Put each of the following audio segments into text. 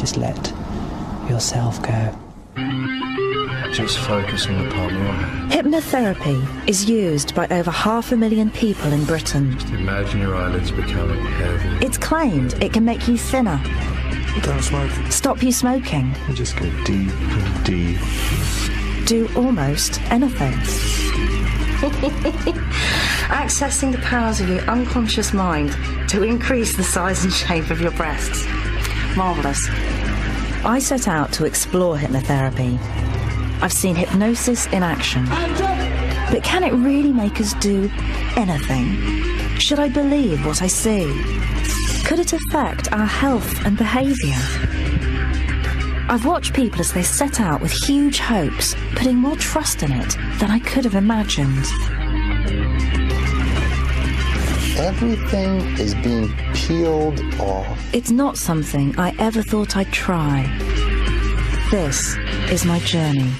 just let yourself go. Just focus on the palm of your hand. Hypnotherapy is used by over 500,000 people in Britain. Just imagine your eyelids becoming heavy. It's claimed it can make you thinner, Don't smoke. stop you smoking, You just go deep and deep. do almost anything. Accessing the powers of your unconscious mind to increase the size and shape of your breasts. Marvellous. I set out to explore hypnotherapy. I've seen hypnosis in action. But can it really make us do anything? Should I believe what I see? Could it affect our health and behaviour? I've watched people as they set out with huge hopes, putting more trust in it than I could have imagined. Everything is being peeled off. It's not something I ever thought I'd try. This is my journey.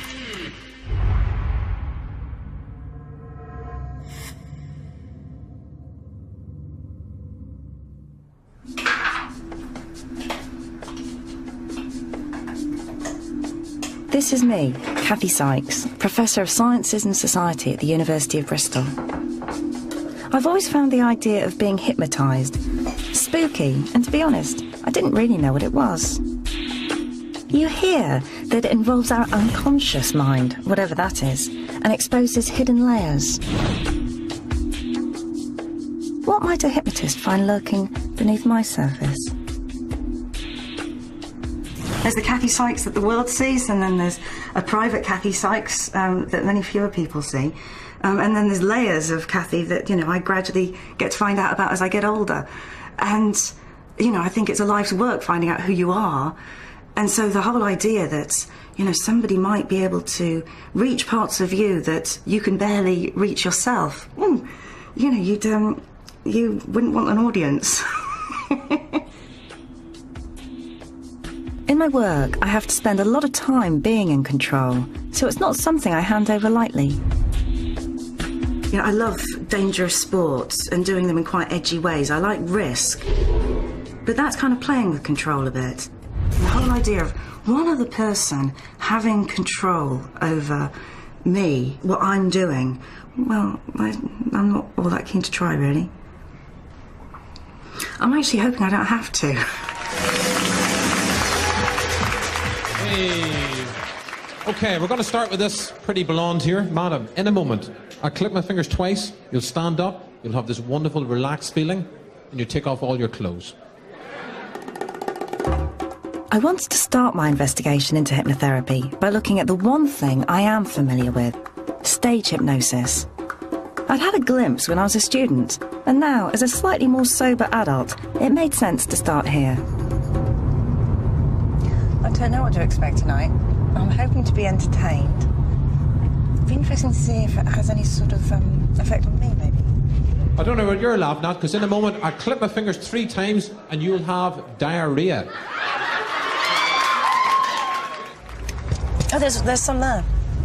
This is me, Kathy Sykes, Professor of Sciences and Society at the University of Bristol. I've always found the idea of being hypnotised spooky, and to be honest, I didn't really know what it was. You hear that it involves our unconscious mind, whatever that is, and exposes hidden layers. What might a hypnotist find lurking beneath my surface? There's the Kathy Sykes that the world sees, and then there's a private Kathy Sykes that many fewer people see. And then there's layers of Kathy that, I gradually get to find out about as I get older. And, I think it's a life's work finding out who you are. And so the whole idea that, somebody might be able to reach parts of you that you can barely reach yourself, you wouldn't want an audience. In my work, I have to spend a lot of time being in control, so it's not something I hand over lightly. I love dangerous sports and doing them in quite edgy ways. I like risk, but that's kind of playing with control a bit. The whole idea of one other person having control over me, what I'm doing, well, I'm not all that keen to try, really. I'm actually hoping I don't have to. Hey. Okay, we're going to start with this pretty blonde here. Madam, in a moment, I'll click my fingers twice, you'll stand up, you'll have this wonderful relaxed feeling, and you take off all your clothes. I wanted to start my investigation into hypnotherapy by looking at the one thing I am familiar with, stage hypnosis. I'd had a glimpse when I was a student, and now, as a slightly more sober adult, it made sense to start here. I don't know what to expect tonight. I'm hoping to be entertained. It'd be interesting to see if it has any sort of effect on me, maybe. I don't know what you're laughing at, because in a moment I'll clip my fingers 3 times and you'll have diarrhea. Oh, there's some there.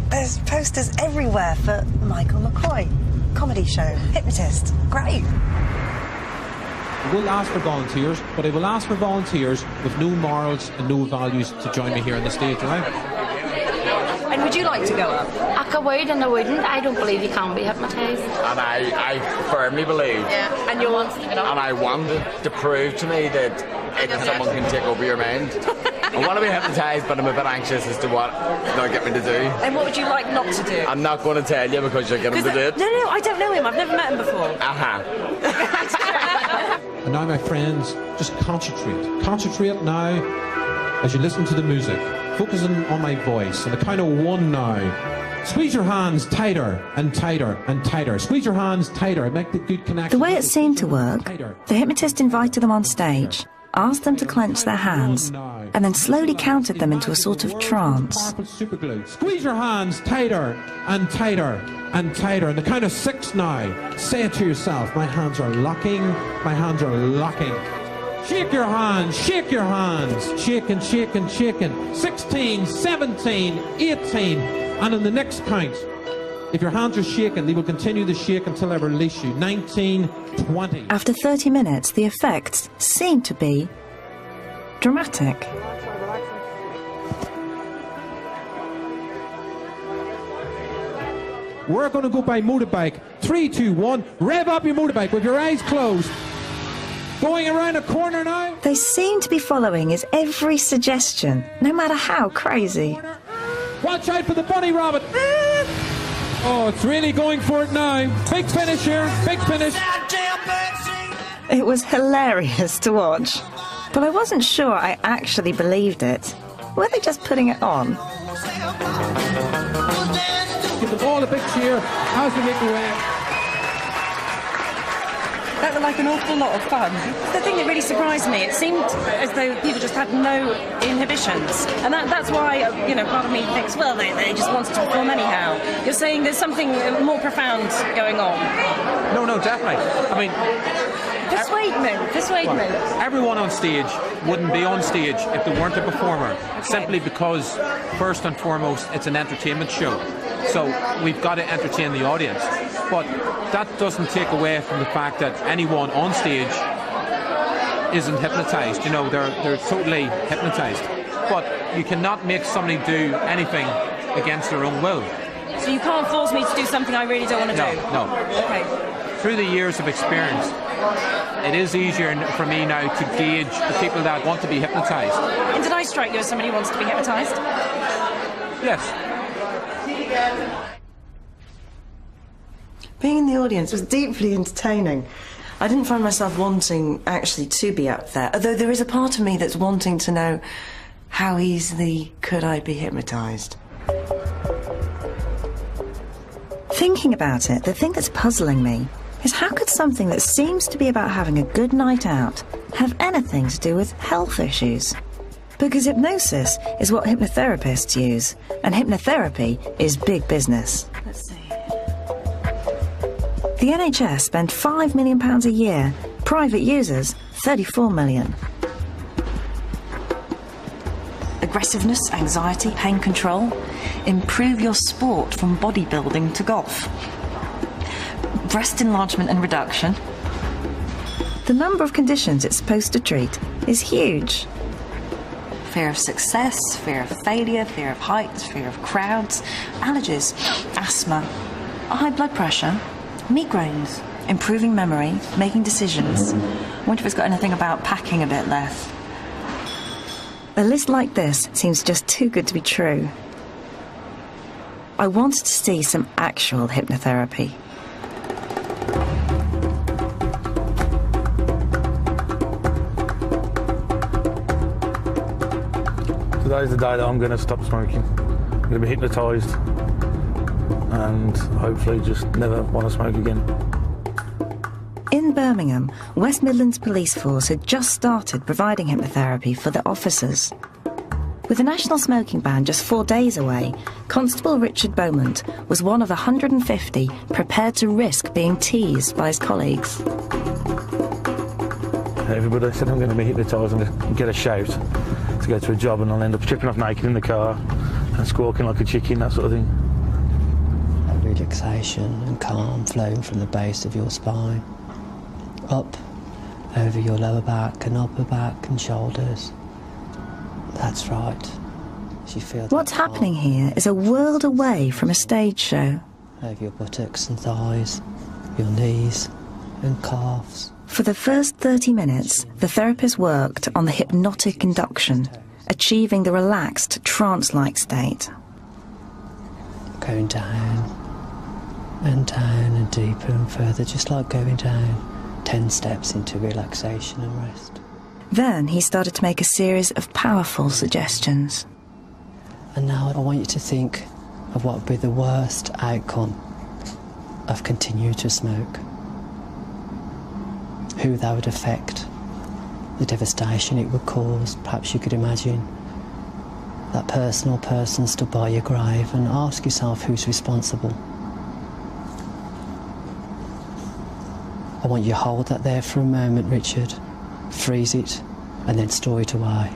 There's posters everywhere for Michael McCoy. Comedy show, hypnotist. Great. I will ask for volunteers, but I will ask for volunteers with no morals and no values to join me here on the stage, right? And would you like to go up? I would and I wouldn't. I don't believe you can be hypnotised. And I firmly believe. Yeah. And you want to get up? And I want to prove to me that someone can take over your mind. I want to be hypnotised, but I'm a bit anxious as to what they'll get me to do. And what would you like not to do? I'm not going to tell you because you'll get him to do it. No, I don't know him. I've never met him before. And now, my friends, just concentrate. Concentrate now as you listen to the music. Focusing on my voice. On the count of 1 now. Squeeze your hands tighter and tighter and tighter. Squeeze your hands tighter. Make the good connection. The way it seemed to work, the hypnotist invited them on stage, asked them to clench their hands, and then slowly counted them into a sort of trance. Squeeze your hands tighter and tighter and tighter. And the count of 6 now. Say it to yourself. My hands are locking. My hands are locking. Shake your hands. Shake your hands. Shaking, shaking, shaking. 16, 17, 18. And on the next count, if your hands are shaking, they will continue to shake until I release you. 19, 20. After 30 minutes, the effects seemed to be dramatic. We're going to go by motorbike. 3, 2, 1. Rev up your motorbike with your eyes closed. Going around a corner now. They seem to be following his every suggestion, no matter how crazy. Watch out for the bunny rabbit. Oh, it's really going for it now. Big finish here. Big finish. It was hilarious to watch, but I wasn't sure I actually believed it. Were they just putting it on? Give them all a big cheer as we make away. That looked like an awful lot of fun. The thing that really surprised me, it seemed as though people just had no inhibitions. And that's why, part of me thinks, well, they just wanted to perform anyhow. You're saying there's something more profound going on. No, definitely. I mean... Persuade me. Everyone on stage wouldn't be on stage if they weren't a performer, simply because, first and foremost, it's an entertainment show. So we've got to entertain the audience. But that doesn't take away from the fact that anyone on stage isn't hypnotised. They're totally hypnotised. But you cannot make somebody do anything against their own will. So you can't force me to do something I really don't want to do? No. Okay. Through the years of experience, it is easier for me now to gauge the people that want to be hypnotised. And did I strike you as somebody who wants to be hypnotised? Yes. Being in the audience was deeply entertaining. I didn't find myself wanting actually to be up there, although there is a part of me that's wanting to know how easily could I be hypnotised. Thinking about it, the thing that's puzzling me is how could something that seems to be about having a good night out have anything to do with health issues? Because hypnosis is what hypnotherapists use, and hypnotherapy is big business. Let's see. The NHS spend £5 million a year, private users £34 million. Aggressiveness, anxiety, pain control. Improve your sport from bodybuilding to golf. Breast enlargement and reduction. The number of conditions it's supposed to treat is huge. Fear of success, fear of failure, fear of heights, fear of crowds, allergies, asthma, high blood pressure, migraines, improving memory, making decisions. I wonder if it's got anything about packing a bit less. A list like this seems just too good to be true. I wanted to see some actual hypnotherapy. Today's the day that I'm going to stop smoking. I'm going to be hypnotised and hopefully just never want to smoke again. In Birmingham, West Midlands Police Force had just started providing hypnotherapy for the officers. With the national smoking ban just 4 days away, Constable Richard Beaumont was one of the 150 prepared to risk being teased by his colleagues. Everybody said I'm going to be hypnotised and get a shout to go to a job, and I'll end up stripping off naked in the car and squawking like a chicken, that sort of thing. That relaxation and calm flowing from the base of your spine, up over your lower back and upper back and shoulders. That's right. You feel What's happening here is a world away from a stage show. Over your buttocks and thighs, your knees and calves. For the first 30 minutes, the therapist worked on the hypnotic induction, achieving the relaxed, trance-like state. Going down and deeper and further, just like going down 10 steps into relaxation and rest. Then he started to make a series of powerful suggestions. And now I want you to think of what would be the worst outcome of continuing to smoke. Who that would affect, the devastation it would cause. Perhaps you could imagine that person or person stood by your grave, and ask yourself who's responsible. I want you to hold that there for a moment, Richard. Freeze it and then store it away.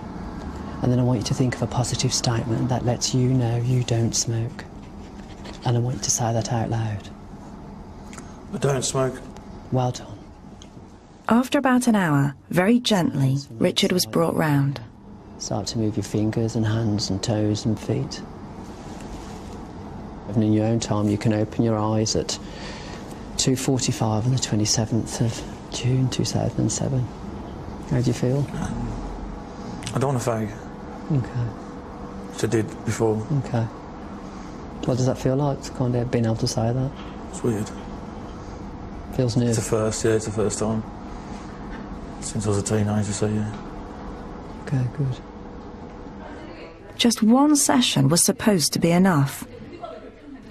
And then I want you to think of a positive statement that lets you know you don't smoke. And I want you to say that out loud. I don't smoke. Well done. After about an hour, very gently, Richard was brought round. Start to move your fingers and hands and toes and feet. And in your own time, you can open your eyes at 2:45 on the 27th of June 2007. How do you feel? I don't want to fag, Okay. which I did before. Okay. What does that feel like, kind of being able to say that? It's weird. Feels new. It's the first, yeah, it's the first time since I was a teenager, so yeah. Okay, good. Just one session was supposed to be enough.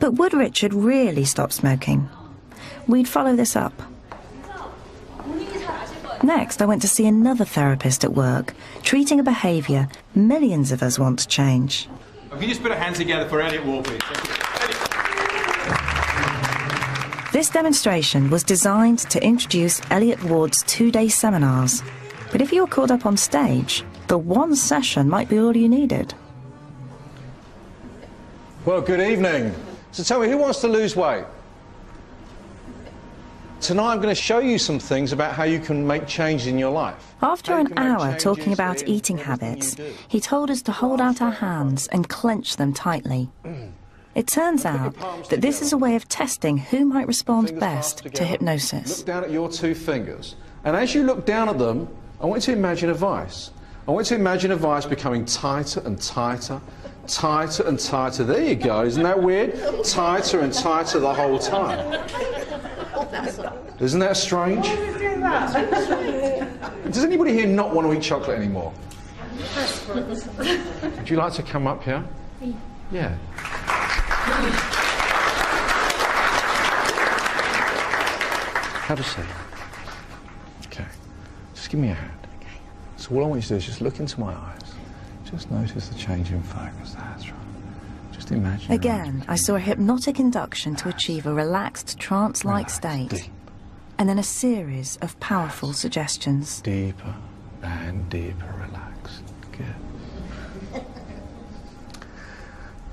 But would Richard really stop smoking? We'd follow this up. Next, I went to see another therapist at work, treating a behaviour millions of us want to change. Can you just put our hands together for Elliot Wall, please? This demonstration was designed to introduce Elliot Ward's 2-day seminars. But if you were called up on stage, the one session might be all you needed. Well, good evening. So tell me, who wants to lose weight? Tonight I'm going to show you some things about how you can make change in your life. After an hour talking about eating habits, he told us to hold out our hands and clench them tightly. It turns out that this is a way of testing who might respond best to hypnosis. Look down at your 2 fingers, and as you look down at them, I want you to imagine a vice. I want you to imagine a vice becoming tighter and tighter, tighter and tighter. There you go, isn't that weird? Tighter and tighter the whole time. Isn't that strange? Does anybody here not want to eat chocolate anymore? Would you like to come up here? Yeah. Have a seat. Okay. Just give me a hand. Okay. So all I want you to do is just look into my eyes. Just notice the change in focus. That's right. Just imagine. Again, I saw a hypnotic induction to achieve a relaxed, trance-like state. Deep. And then a series of powerful suggestions. Deeper and deeper relaxed. Good.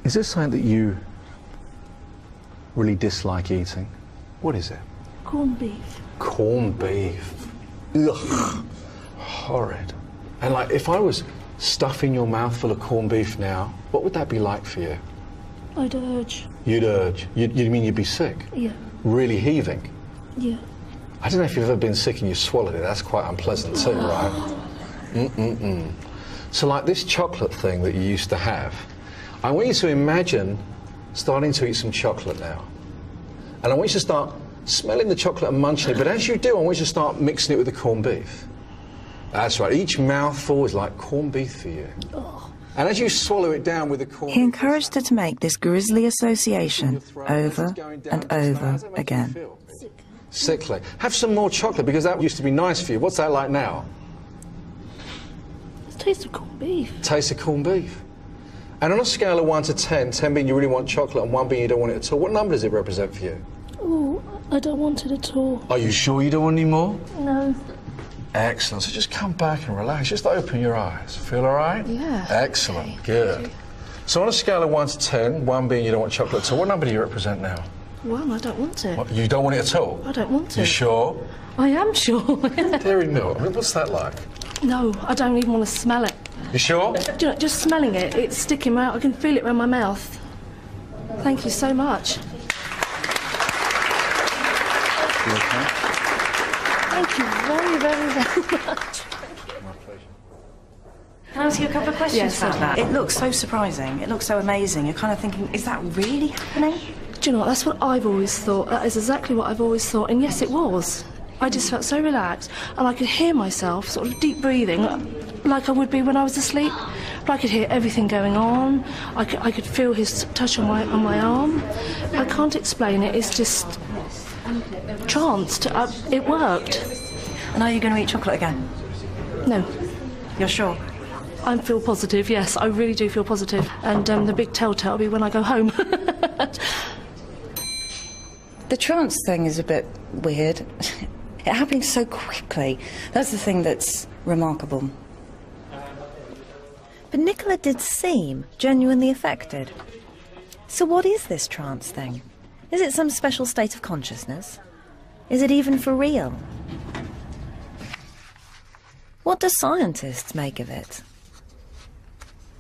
Is there something that you really dislike eating? What is it? Corned beef. Corned beef. Ugh. Horrid. And like, if I was stuffing your mouth full of corned beef now, what would that be like for you? I'd urge. You'd urge. You mean you'd be sick? Yeah. Really heaving? Yeah. I don't know if you've ever been sick and you swallowed it. That's quite unpleasant too, right? So like this chocolate thing that you used to have, I want you to imagine starting to eat some chocolate now. And I want you to start smelling the chocolate and munching it, but as you do, I want you to start mixing it with the corned beef. That's right, each mouthful is like corned beef for you. And as you swallow it down with the corned beef... He encouraged her to make this grisly association over and over again. Sickly. Have some more chocolate, because that used to be nice for you. What's that like now? It tastes of corned beef. Taste of corned beef. And on a scale of 1 to 10, 10 being you really want chocolate and 1 being you don't want it at all, what number does it represent for you? Oh, I don't want it at all. Are you sure you don't want any more? No. Excellent. So just come back and relax. Just open your eyes. Feel all right? Yeah. Excellent. Okay. Good. So on a scale of 1 to 10, 1 being you don't want chocolate at all, what number do you represent now? 1, I don't want it. What, you don't want it at all? I don't want it. You sure? I am sure. Dairy milk. I mean, what's that like? No, I don't even want to smell it. You sure? Do you know, just smelling it, it's sticking out. I can feel it around my mouth. Thank you so much. You okay? Thank you very, very, very much. My pleasure. Can I ask you a couple of questions Yes, about that? It looks so surprising. It looks so amazing. You're kind of thinking, is that really happening? Do you know what? That's what I've always thought. That is exactly what I've always thought. And yes, it was. I just felt so relaxed, and I could hear myself sort of deep breathing, like I would be when I was asleep. But I could hear everything going on. I could feel his touch on my arm. I can't explain it. It's just tranced. It worked. And are you going to eat chocolate again? No. You're sure? I feel positive. Yes, I really do feel positive. And the big telltale will be when I go home. The trance thing is a bit weird. It happened so quickly. That's the thing that's remarkable. But Nicola did seem genuinely affected. So what is this trance thing? Is it some special state of consciousness? Is it even for real? What do scientists make of it?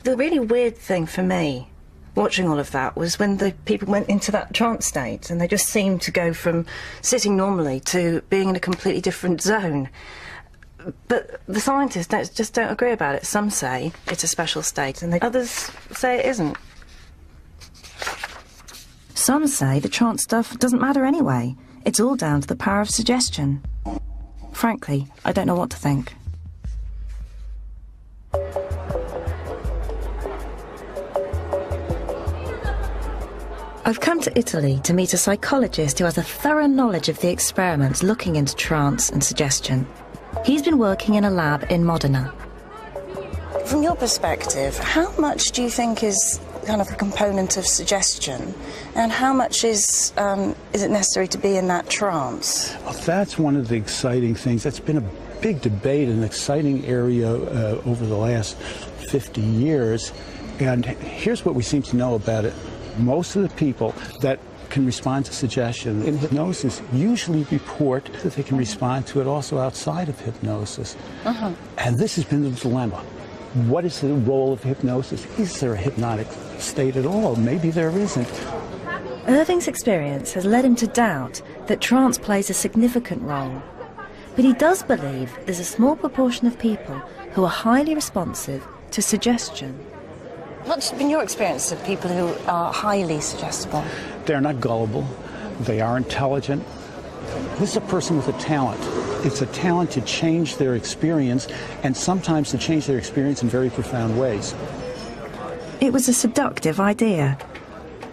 The really weird thing for me, watching all of that, was when the people went into that trance state and they just seemed to go from sitting normally to being in a completely different zone. But the scientists just don't agree about it. Some say it's a special state and others say it isn't. Some say the trance stuff doesn't matter anyway. It's all down to the power of suggestion. Frankly, I don't know what to think. I've come to Italy to meet a psychologist who has a thorough knowledge of the experiments looking into trance and suggestion. He's been working in a lab in Modena. From your perspective, how much do you think is kind of a component of suggestion, and how much is it necessary to be in that trance? Well, that's one of the exciting things. That's been a big debate, an exciting area over the last 50 years. And here's what we seem to know about it. Most of the people that can respond to suggestion in hypnosis usually report that they can respond to it also outside of hypnosis. And this has been the dilemma. What is the role of hypnosis? Is there a hypnotic state at all? Maybe there isn't. Irving's experience has led him to doubt that trance plays a significant role. But he does believe there's a small proportion of people who are highly responsive to suggestion. What's been your experience of people who are highly suggestible? They're not gullible. They are intelligent. This is a person with a talent. It's a talent to change their experience, and sometimes to change their experience in very profound ways. It was a seductive idea.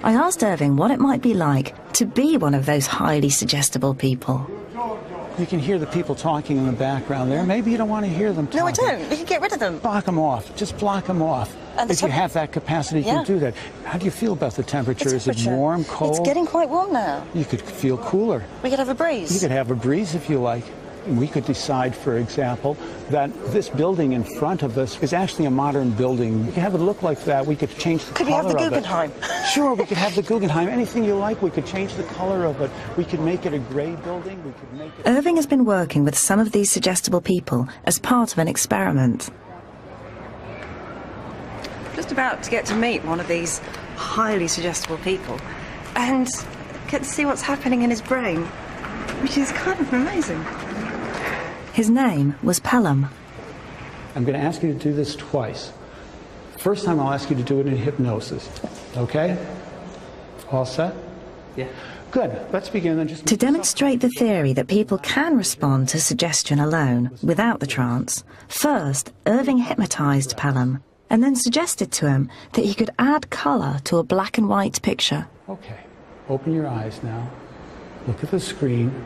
I asked Irving what it might be like to be one of those highly suggestible people. You can hear the people talking in the background there. Maybe you don't want to hear them talking. No, I don't. You can get rid of them. Block them off. Just block them off. And if you have that capacity, you can do that. How do you feel about the temperature? Is it warm, cold? It's getting quite warm now. You could feel cooler. We could have a breeze. You could have a breeze if you like. We could decide, for example, that this building in front of us is actually a modern building. We could have it look like that. We could change the color of it. Could we have the Guggenheim? Sure, we could have the Guggenheim. Anything you like. We could change the color of it. We could make it a grey building. We could make it... Irving has been working with some of these suggestible people as part of an experiment. Just about to get to meet one of these highly suggestible people and get to see what's happening in his brain, which is kind of amazing. His name was Pelham. I'm going to ask you to do this twice. First time I'll ask you to do it in hypnosis. Okay? All set? Yeah. Good. Let's begin then. To demonstrate the theory that people can respond to suggestion alone, without the trance, first Irving hypnotized Pelham and then suggested to him that he could add colour to a black and white picture. Okay. Open your eyes now. Look at the screen.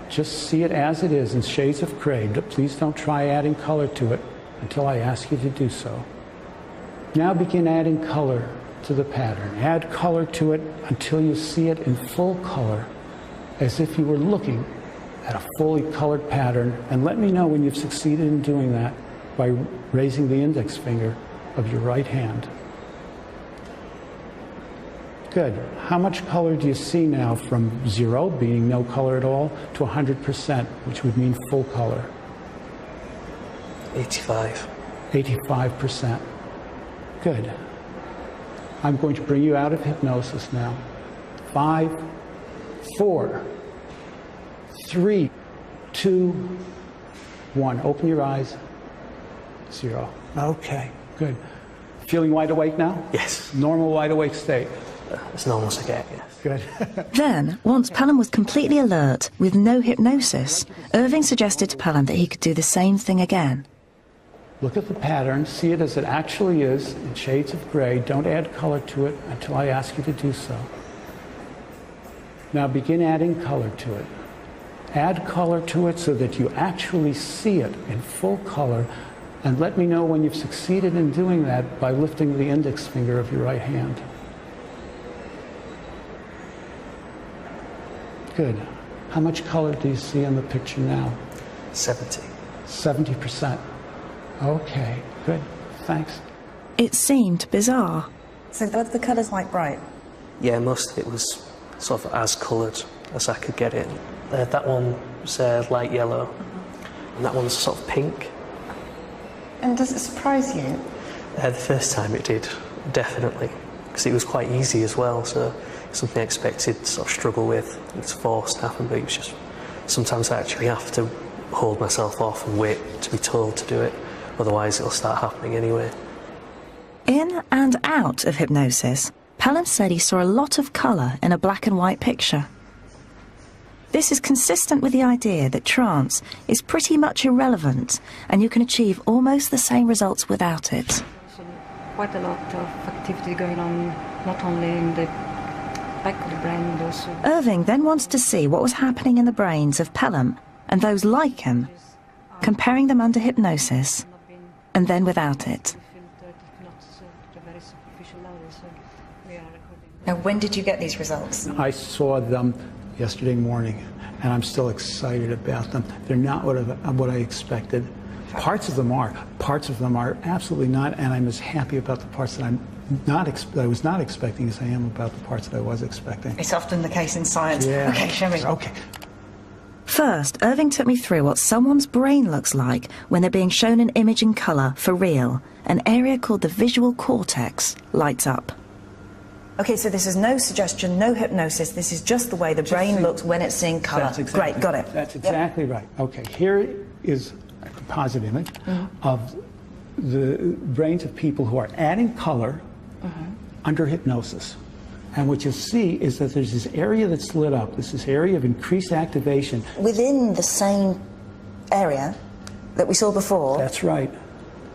Just see it as it is in shades of grey. Please don't try adding color to it until I ask you to do so. Now begin adding color to the pattern. Add color to it until you see it in full color, as if you were looking at a fully colored pattern. And let me know when you've succeeded in doing that by raising the index finger of your right hand. Good. How much color do you see now from 0, being no color at all, to 100%, which would mean full color? 85. 85%. Good. I'm going to bring you out of hypnosis now. 5, 4, 3, 2, 1. Open your eyes. 0. Okay, good. Feeling wide awake now? Yes. Normal wide awake state. As normal as I get, yes. Good. Then, once Pelham was completely alert, with no hypnosis, Irving suggested to Pelham that he could do the same thing again. Look at the pattern, see it as it actually is, in shades of gray. Don't add color to it until I ask you to do so. Now begin adding color to it. Add color to it so that you actually see it in full color, and let me know when you've succeeded in doing that by lifting the index finger of your right hand. Good. How much color do you see in the picture now? 70. 70%. Okay, good. Thanks. It seemed bizarre. So were the colours like bright? Yeah, most of it was sort of as coloured as I could get it. That one was light yellow, and that one's sort of pink. And does it surprise you The first time it did, definitely, because it was quite easy as well, so something I expected to sort of struggle with. It's forced to happen, but it was just sometimes I actually have to hold myself off and wait to be told to do it, otherwise it'll start happening anyway. In and out of hypnosis, Pelham said he saw a lot of colour in a black and white picture. This is consistent with the idea that trance is pretty much irrelevant and you can achieve almost the same results without it. Quite a lot of activity going on, not only in the back of the brain, but also... Irving then wants to see what was happening in the brains of Pelham and those like him, comparing them under hypnosis and then without it. Now, when did you get these results? I saw them yesterday morning, and I'm still excited about them. They're not what I expected. Parts of them are absolutely not, and I'm as happy about the parts that I was not expecting as I am about the parts that I was expecting. It's often the case in science. Yeah. Okay, show me. Okay. First, Irving took me through what someone's brain looks like when they're being shown an image in colour for real. An area called the visual cortex lights up. Okay, so this is no suggestion, no hypnosis. This is just the way the brain looks when it's seeing colour. Great, got it. That's exactly right. Okay, here is a composite image of the brains of people who are adding colour under hypnosis. And what you'll see is that there's this area that's lit up, this area of increased activation. Within the same area that we saw before. That's right.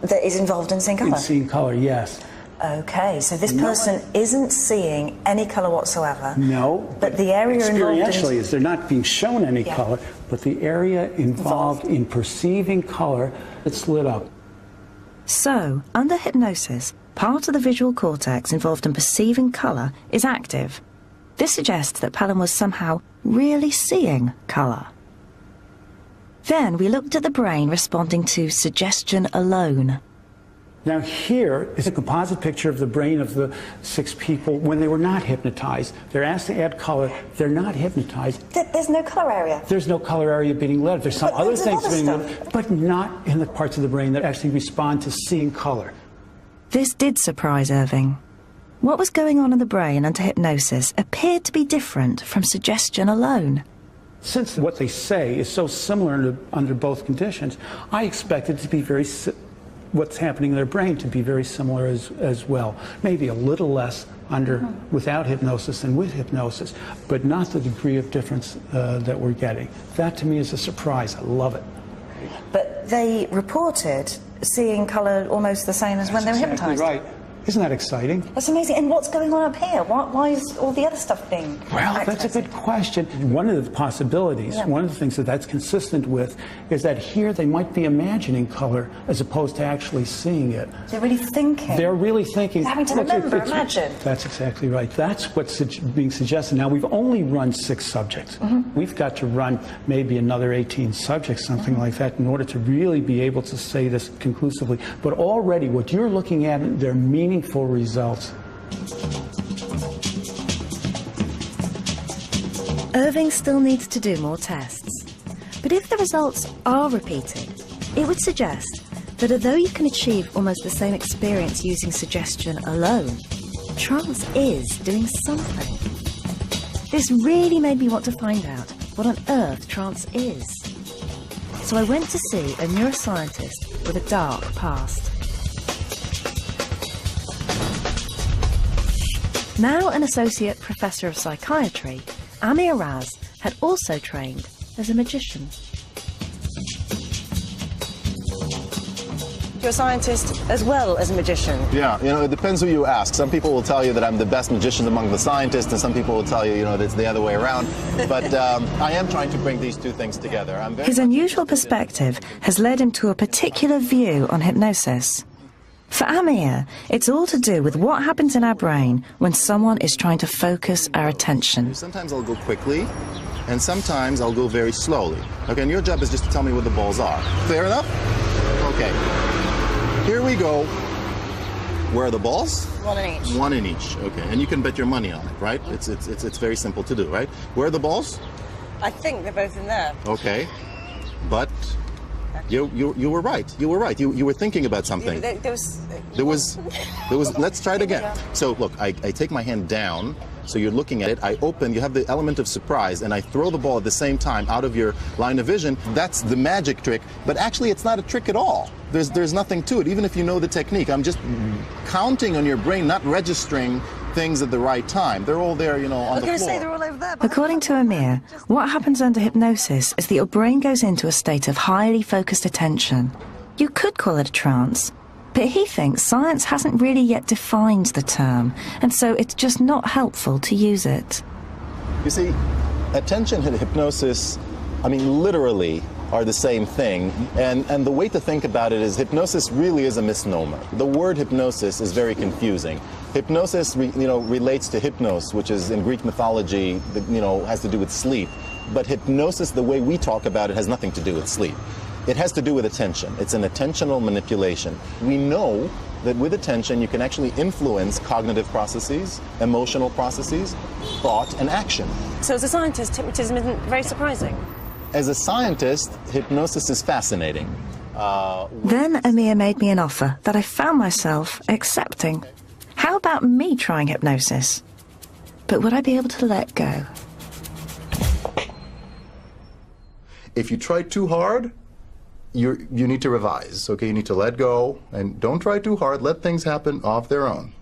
That is involved in seeing colour. In seeing colour, yes. Okay, so this person isn't seeing any colour whatsoever. No. But the area involved experientially is they're not being shown any colour, but the area involved in perceiving colour that's lit up. So, under hypnosis, part of the visual cortex involved in perceiving colour is active. This suggests that Pelham was somehow really seeing colour. Then we looked at the brain responding to suggestion alone. Now here is a composite picture of the brain of the 6 people when they were not hypnotized. They're asked to add color. They're not hypnotized. There's no color area. There's no color area being lit. There's some other things being lit, but not in the parts of the brain that actually respond to seeing color. This did surprise Irving. What was going on in the brain under hypnosis appeared to be different from suggestion alone. Since what they say is so similar under both conditions, I expected it to be what's happening in their brain to be very similar as well. Maybe a little less without hypnosis than with hypnosis, but not the degree of difference that we're getting. That to me is a surprise. I love it. But they reported seeing colour almost the same as when they were hypnotised. Right. Isn't that exciting? That's amazing. And what's going on up here? Why is all the other stuff being Well, that's a good question. One of the possibilities, one of the things that's consistent with, is that here they might be imagining color as opposed to actually seeing it. They're really thinking. They're really thinking. They're having to remember, imagine. That's exactly right. That's what's being suggested. Now, we've only run 6 subjects. We've got to run maybe another 18 subjects, something like that, in order to really be able to say this conclusively. But already what you're looking at, they're meaningful results. Irving still needs to do more tests. But if the results are repeated, it would suggest that although you can achieve almost the same experience using suggestion alone, trance is doing something. This really made me want to find out what on earth trance is. So I went to see a neuroscientist with a dark past. Now an associate professor of psychiatry, Amir Raz had also trained as a magician. You're a scientist as well as a magician. Yeah, it depends who you ask. Some people will tell you that I'm the best magician among the scientists, and some people will tell you, that it's the other way around. But I am trying to bring these two things together. His unusual perspective has led him to a particular view on hypnosis. For Amir, it's all to do with what happens in our brain when someone is trying to focus our attention. Sometimes I'll go quickly, and sometimes I'll go very slowly. Okay, and your job is just to tell me what the balls are. Fair enough? Okay. Here we go. Where are the balls? One in each. One in each. Okay, and you can bet your money on it, right? It's very simple to do, right? Where are the balls? I think they're both in there. Okay, but You were right. You were right. You were thinking about something. There was. Let's try it again. So look, I take my hand down. So you're looking at it. I open. You have the element of surprise, and I throw the ball at the same time out of your line of vision. That's the magic trick. But actually, it's not a trick at all. There's nothing to it. Even if you know the technique, I'm just counting on your brain, not registering things at the right time. They're all there, on the floor. I was going to say they're all over there. According to Amir, what happens under hypnosis is that your brain goes into a state of highly focused attention. You could call it a trance, but he thinks science hasn't really yet defined the term, and so it's just not helpful to use it. You see, attention and hypnosis, literally are the same thing, and the way to think about it is hypnosis really is a misnomer. The word hypnosis is very confusing. Hypnosis, relates to hypnos, which is in Greek mythology, has to do with sleep. But hypnosis, the way we talk about it, has nothing to do with sleep. It has to do with attention. It's an attentional manipulation. We know that with attention, you can actually influence cognitive processes, emotional processes, thought, and action. So as a scientist, hypnotism isn't very surprising? As a scientist, hypnosis is fascinating. Then Amir made me an offer that I found myself accepting. How about me trying hypnosis? But would I be able to let go? If you try too hard, you need to revise, okay? You need to let go, and don't try too hard. Let things happen off their own,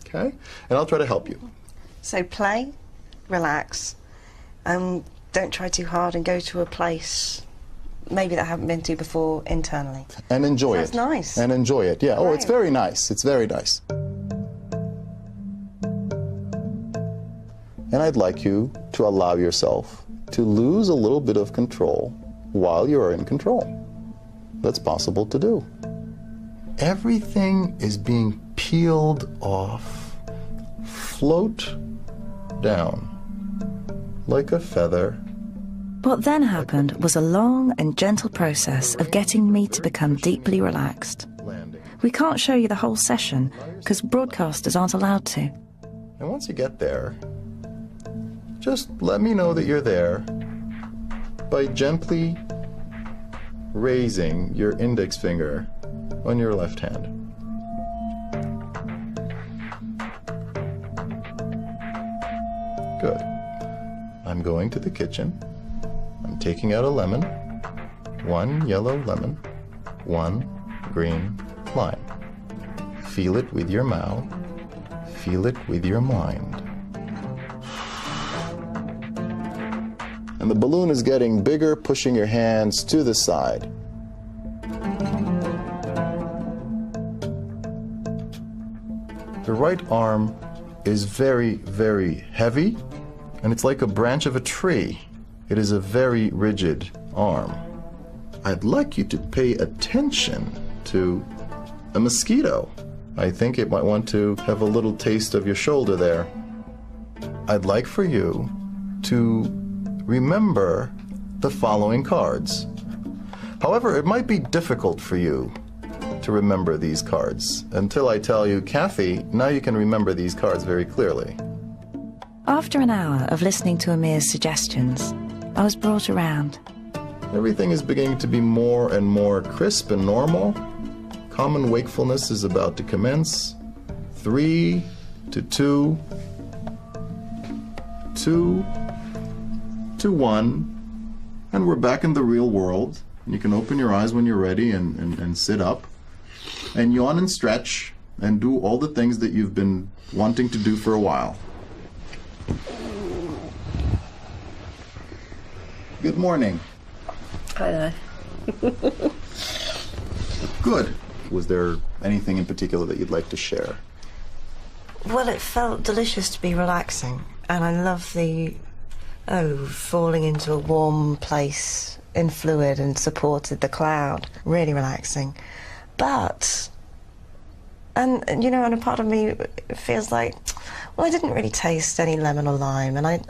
okay? And I'll try to help you. So play, relax, don't try too hard, and go to a place maybe that I haven't been to before internally. And enjoy it. That's nice. And enjoy it, yeah. Right. Oh, it's very nice. It's very nice. And I'd like you to allow yourself to lose a little bit of control while you are in control. That's possible to do. Everything is being peeled off. Float down like a feather. What then happened was a long and gentle process of getting me to become deeply relaxed. We can't show you the whole session because broadcasters aren't allowed to. And once you get there, just let me know that you're there by gently raising your index finger on your left hand. Good. I'm going to the kitchen. I'm taking out a lemon, one yellow lemon, one green lime. Feel it with your mouth, feel it with your mind. And the balloon is getting bigger, pushing your hands to the side. The right arm is very, very heavy, and it's like a branch of a tree. It is a very rigid arm. I'd like you to pay attention to a mosquito. I think it might want to have a little taste of your shoulder there. I'd like for you to remember the following cards. However, it might be difficult for you to remember these cards until I tell you, Kathy, now you can remember these cards very clearly. After an hour of listening to Amir's suggestions, I was brought around. Everything is beginning to be more and more crisp and normal. Common wakefulness is about to commence. 3 to 2, 2 to 1, and we're back in the real world. You can open your eyes when you're ready and sit up and yawn and stretch and do all the things that you've been wanting to do for a while. Good morning. Hi there. Good. Was there anything in particular that you'd like to share? Well, it felt delicious to be relaxing, and I love the, falling into a warm place in fluid and supported the cloud. Really relaxing. But, and a part of me feels like, well, I didn't really taste any lemon or lime, and I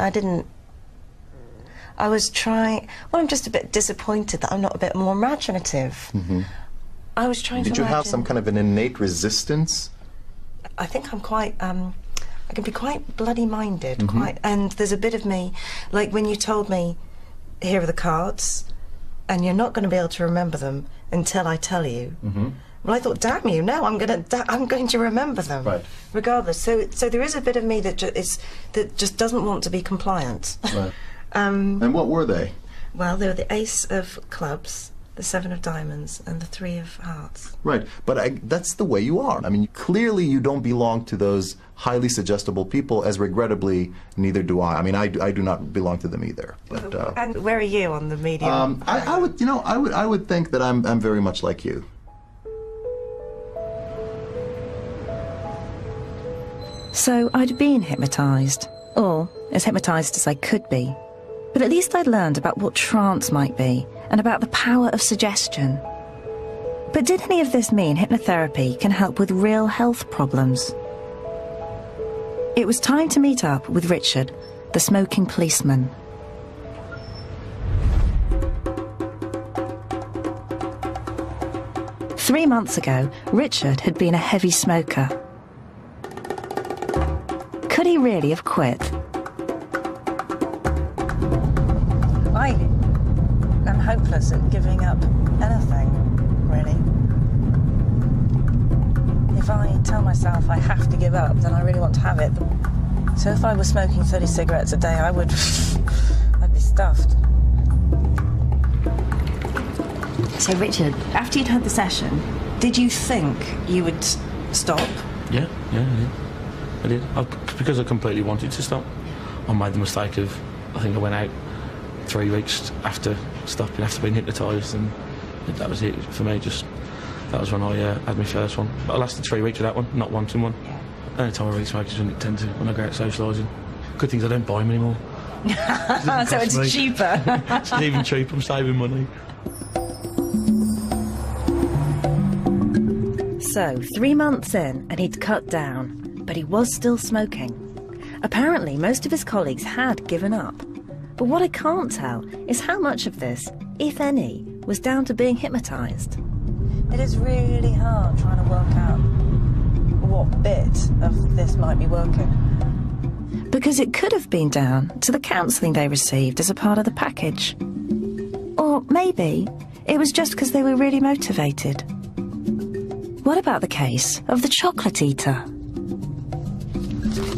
was trying, well, I'm just a bit disappointed that I'm not a bit more imaginative. Mm-hmm. I was trying to Did you imagine, have some kind of an innate resistance? I think I'm quite, I can be quite bloody-minded, Mm-hmm. and there's a bit of me, like when you told me, here are the cards, and you're not going to be able to remember them, until I tell you. Mm-hmm. Well, I thought, damn you, no, I'm going to remember them, right, regardless. So there is a bit of me that just doesn't want to be compliant. Right. And what were they? Well, they were the Ace of Clubs, the 7 of Diamonds, and the 3 of Hearts. Right, but that's the way you are. I mean, clearly you don't belong to those highly suggestible people, as regrettably neither do I. I mean, I do not belong to them either. But, and where are you on the medium? I would think that I'm very much like you. So I'd been hypnotised, or as hypnotised as I could be. But at least I'd learned about what trance might be, and about the power of suggestion. But did any of this mean hypnotherapy can help with real health problems? It was time to meet up with Richard, the smoking policeman. Three months ago, Richard had been a heavy smoker. Could he really have quit? I'm hopeless at giving up anything, really. If I tell myself I have to give up, then I really want to have it. So if I was smoking 30 cigarettes a day, I'd be stuffed. So Richard, after you'd had the session, did you think you would stop? Yeah, I did. Because I completely wanted to stop. I made the mistake of, I think I went out 3 weeks after stopping, after being hypnotised, and that was it for me. That was when I had my first one. But I lasted 3 weeks with that one, not wanting one. The only time I really smoke is when I go out socialising. Good things I don't buy them anymore. So it's cheaper. It's even cheap, I'm saving money. So, 3 months in, and he'd cut down, but he was still smoking. Apparently, most of his colleagues had given up. But what I can't tell is how much of this, if any, was down to being hypnotised. It is really hard trying to work out what bit of this might be working. Because it could have been down to the counselling they received as a part of the package. Or maybe it was just because they were really motivated. What about the case of the chocolate eater?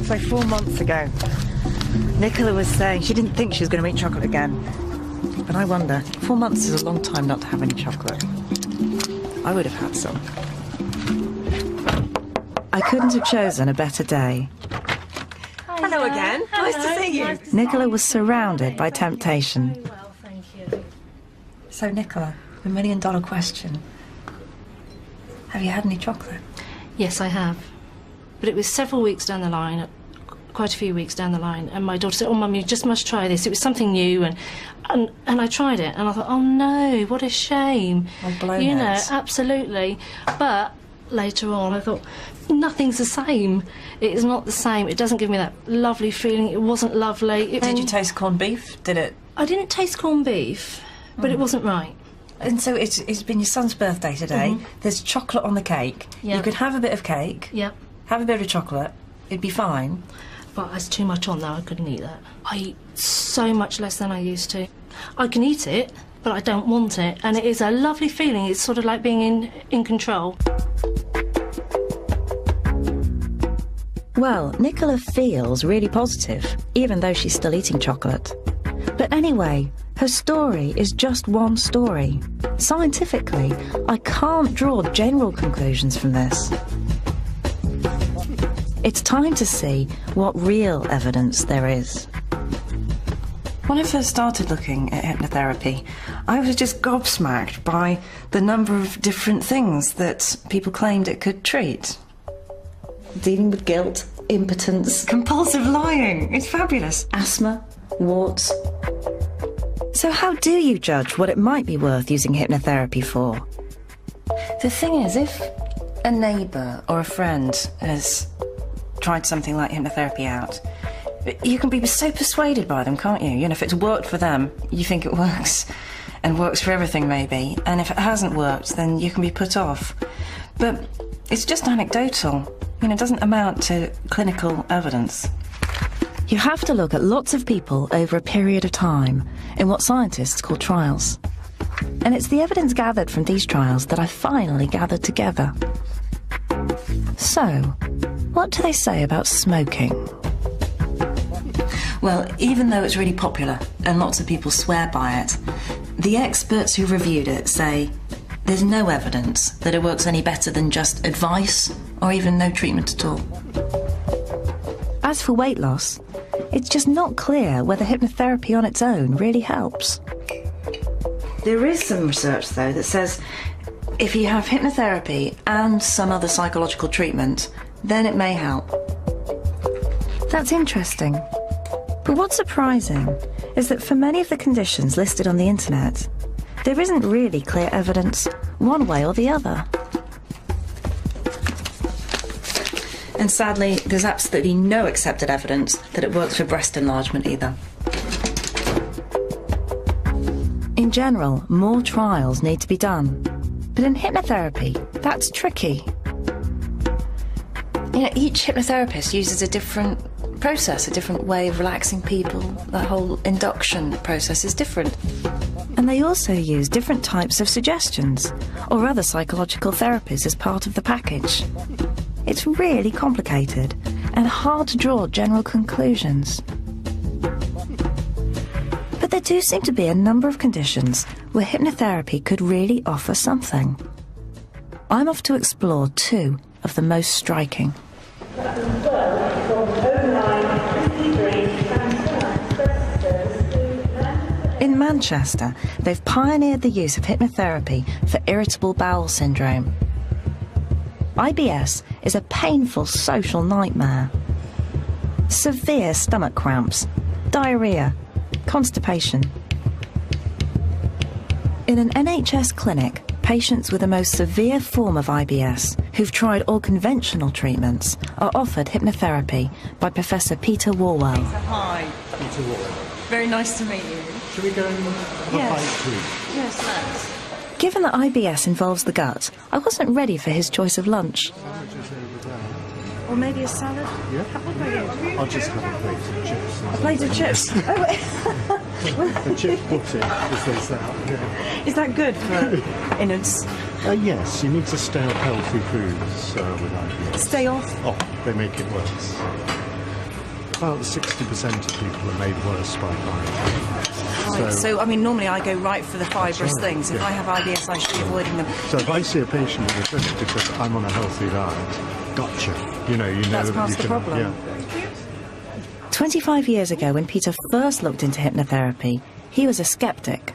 So 4 months ago, Nicola was saying she didn't think she was going to eat chocolate again. But I wonder, 4 months is a long time not to have any chocolate. I would have had some. I couldn't have chosen a better day. Hello again. Nice to see you. Nicola was surrounded by temptation. Very well, thank you. So, Nicola, the $1 million question. Have you had any chocolate? Yes, I have. But it was several weeks down the line, quite a few weeks down the line, and my daughter said, "Oh, Mum, you just must try this." It was something new, and I tried it, and I thought, "Oh no, what a shame!" You know, absolutely. But later on, I thought, nothing's the same. It is not the same. It doesn't give me that lovely feeling. It wasn't lovely. Did you taste corned beef? Did it? I didn't taste corned beef, but it wasn't right. And so it's been your son's birthday today. There's chocolate on the cake. Yep. You could have a bit of cake. Yep. Have a bit of chocolate. It'd be fine. But there's too much on there. I couldn't eat that. I eat so much less than I used to. I can eat it, but I don't want it. And it is a lovely feeling. It's sort of like being in control. Well, Nicola feels really positive, even though she's still eating chocolate. But anyway, her story is just one story. Scientifically, I can't draw general conclusions from this. It's time to see what real evidence there is. When I first started looking at hypnotherapy, I was just gobsmacked by the number of different things that people claimed it could treat. Dealing with guilt, impotence, compulsive lying. It's fabulous. Asthma, warts. So how do you judge what it might be worth using hypnotherapy for? The thing is, if a neighbour or a friend has tried something like hypnotherapy out, you can be so persuaded by them, can't you? You know, if it's worked for them, you think it works, and works for everything maybe, and if it hasn't worked, then you can be put off. But it's just anecdotal. You know, it doesn't amount to clinical evidence. You have to look at lots of people over a period of time in what scientists call trials. And it's the evidence gathered from these trials that I finally gathered together. So, what do they say about smoking? Well, even though it's really popular and lots of people swear by it, the experts who reviewed it say there's no evidence that it works any better than just advice or even no treatment at all. As for weight loss, it's just not clear whether hypnotherapy on its own really helps. There is some research, though, that says if you have hypnotherapy and some other psychological treatment, then it may help. That's interesting. But what's surprising is that for many of the conditions listed on the internet, there isn't really clear evidence one way or the other. And sadly, there's absolutely no accepted evidence that it works for breast enlargement either. In general, more trials need to be done. But in hypnotherapy, that's tricky. You know, each hypnotherapist uses a different process, a different way of relaxing people. The whole induction process is different. And they also use different types of suggestions or other psychological therapies as part of the package. It's really complicated and hard to draw general conclusions. But there do seem to be a number of conditions where hypnotherapy could really offer something. I'm off to explore two of the most striking. In Manchester, they've pioneered the use of hypnotherapy for irritable bowel syndrome. IBS is a painful social nightmare. Severe stomach cramps, diarrhea, constipation. In an NHS clinic, patients with the most severe form of IBS, who've tried all conventional treatments, are offered hypnotherapy by Professor Peter Warwell. Hi. Peter Warwell. Very nice to meet you. Should we go and have a bite, please? Yes, thanks. Given that IBS involves the gut, I wasn't ready for his choice of lunch. Or maybe a salad? Yeah. What about you? I'll just have a plate of chips. A plate of chips? The chip butty, as they say out here. Is that good for innards? Yes, you need to stay off healthy foods with IBS. Stay off? Oh, they make it worse. About 60% of people are made worse by IBS. Right, so I mean, normally I go right for the fibrous things. If I have IBS, I should be avoiding them. So if I see a patient in the clinic because I'm on a healthy diet, gotcha. You know That's that past you the can. problem. Yeah. 25 years ago, when Peter first looked into hypnotherapy, he was a skeptic.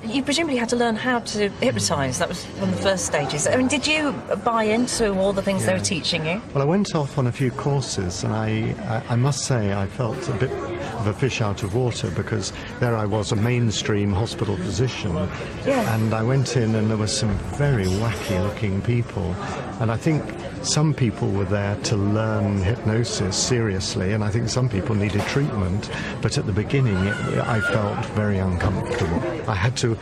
You presumably had to learn how to hypnotise. That was one of the first stages. I mean, did you buy into all the things they were teaching you? Well, I went off on a few courses, and I must say I felt a bit of a fish out of water, because there I was, a mainstream hospital physician, and I went in and there were some very wacky-looking people, and I think some people were there to learn hypnosis seriously, and I think some people needed treatment, but at the beginning I felt very uncomfortable. I had to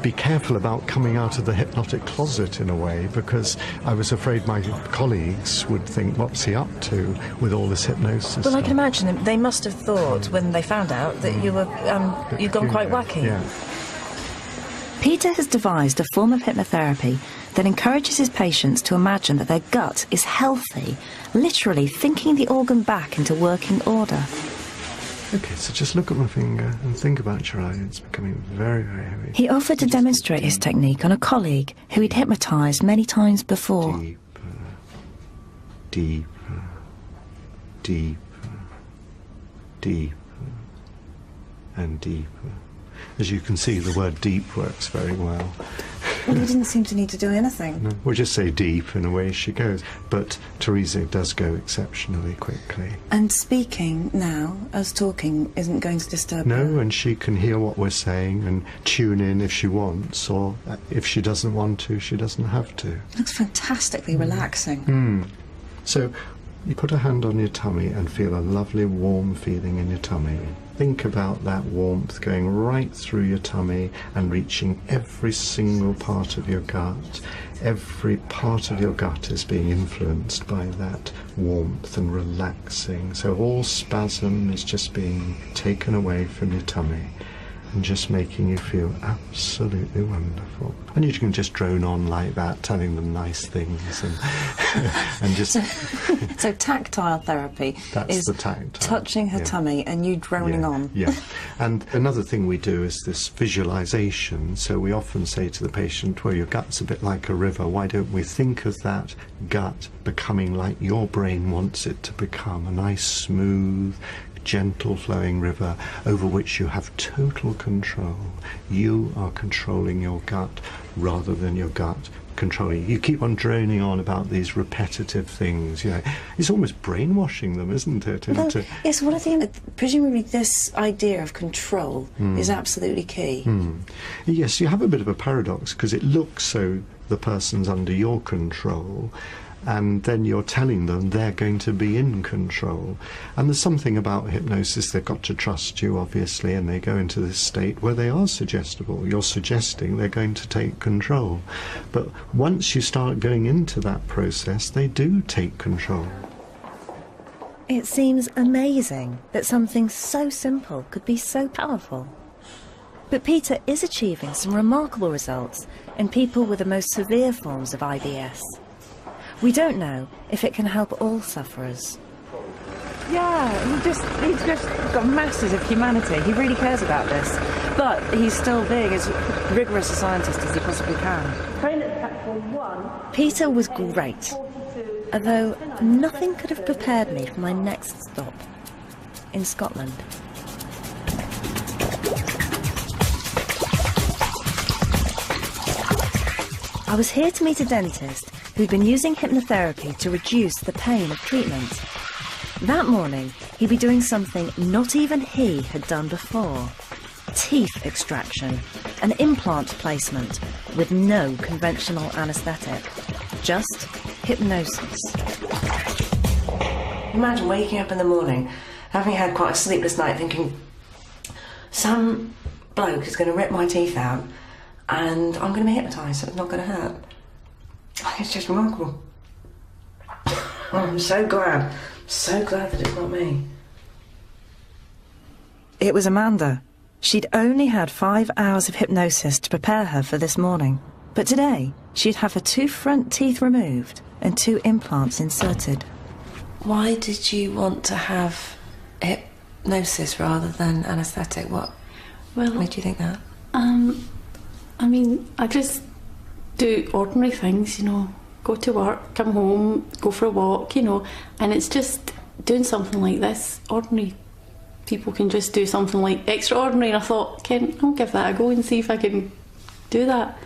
be careful about coming out of the hypnotic closet in a way, because I was afraid my colleagues would think, what's he up to with all this hypnosis? Well, I can imagine they must have thought when they found out that you were you'd gone quite wacky. Yeah. Peter has devised a form of hypnotherapy that encourages his patients to imagine that their gut is healthy, literally thinking the organ back into working order. Okay, so just look at my finger and think about your eye. It's becoming very, very heavy. He offered to demonstrate his technique on a colleague who he'd hypnotised many times before. Deeper, deeper, deeper, and deeper. As you can see, the word deep works very well. Well, he didn't seem to need to do anything. No, we'll just say deep, and away she goes. But Teresa does go exceptionally quickly. And speaking now, as talking, isn't going to disturb her? No, and she can hear what we're saying and tune in if she wants, or if she doesn't want to, she doesn't have to. It looks fantastically relaxing. So you put a hand on your tummy and feel a lovely warm feeling in your tummy. Think about that warmth going right through your tummy and reaching every single part of your gut. Every part of your gut is being influenced by that warmth and relaxing. So all spasm is just being taken away from your tummy. and just making you feel absolutely wonderful. And you can just drone on like that, telling them nice things and just... So tactile therapy is the tactile, touching her tummy and you droning on. Yeah. And another thing we do is this visualization. So we often say to the patient, well, your gut's a bit like a river. Why don't we think of that gut becoming like your brain wants it to become, a nice, smooth, gentle flowing river over which you have total control. You are controlling your gut rather than your gut controlling. You keep on droning on about these repetitive things, you know. It's almost brainwashing them, isn't it? Well, yes, what I think, presumably this idea of control is absolutely key. Yes, you have a bit of a paradox because it looks so the person's under your control, and then you're telling them they're going to be in control. And there's something about hypnosis, they've got to trust you, obviously, and they go into this state where they are suggestible. You're suggesting they're going to take control. But once you start going into that process, they do take control. It seems amazing that something so simple could be so powerful. But Peter is achieving some remarkable results in people with the most severe forms of IBS. We don't know if it can help all sufferers. Yeah, he's just got masses of humanity. He really cares about this. But he's still being as rigorous a scientist as he possibly can. Peter was great, although nothing could have prepared me for my next stop in Scotland. I was here to meet a dentist who'd been using hypnotherapy to reduce the pain of treatment. That morning, he'd be doing something not even he had done before. Teeth extraction, an implant placement with no conventional anaesthetic, just hypnosis. Imagine waking up in the morning, having had quite a sleepless night, thinking, some bloke is going to rip my teeth out and I'm going to be hypnotised, so it's not going to hurt. It's just remarkable. I'm so glad that it's not me. It was Amanda. She'd only had 5 hours of hypnosis to prepare her for this morning. But today, she'd have her 2 front teeth removed and 2 implants inserted. Why did you want to have hypnosis rather than anaesthetic? What made you think that? I mean, I just do ordinary things, you know, go to work, come home, go for a walk, you know, and it's just doing something like this. Ordinary people can just do something like extraordinary, and I thought, Ken, I'll give that a go and see if I can do that.